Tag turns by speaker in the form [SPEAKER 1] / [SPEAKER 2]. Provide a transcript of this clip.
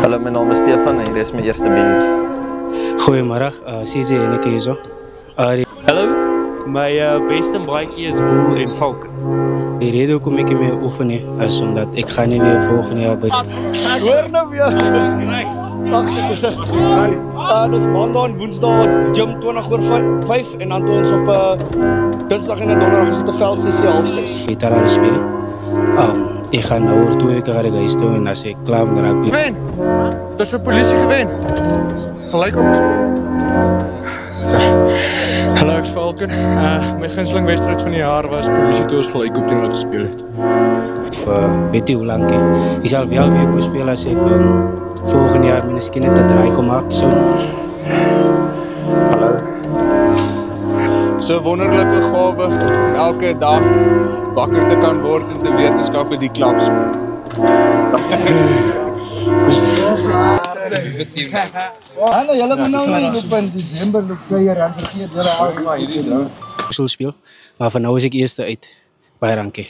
[SPEAKER 1] Hallo, mijn naam is Stefan en hier is mijn eerste bier.
[SPEAKER 2] Goedemiddag, CJ Henneke hier zo.
[SPEAKER 3] Hallo, mijn beste braaitje is Boel en Valken.
[SPEAKER 2] De reden waarom ik mee oefen is omdat ik ga niet weer volgende jaar bij.
[SPEAKER 4] Hoor nou weer. Dus maandag en woensdag gym 5 en dan doen ons op dinsdag en donderdag is het de veldsessie 5:30.
[SPEAKER 2] Gitaar aan spelen. Ik ga nou over 2 weken naar huis toe en als ik klaar ben dan raak
[SPEAKER 5] Gewen! Het is voor politie gewen. Gelijk op. Hallo, ek is Valken. Mijn gunsteling wedstrijd van die jaar was politie toe ons gelijk op die wat gespeel het.
[SPEAKER 2] Weet je hoe lang ik zal wel weer kunnen spelen als ik volgend jaar misschien net dat draai kom maken.
[SPEAKER 1] Hallo.
[SPEAKER 6] So wonderlike gawe om elke dag wakker te kan word en te weet ons kan vir die klap speel.
[SPEAKER 4] Julle moet nou nie op in Desember loop kuier en vergeet julle al hierdie
[SPEAKER 2] Speel, maar van nou is ik eerste uit. Baie dankie.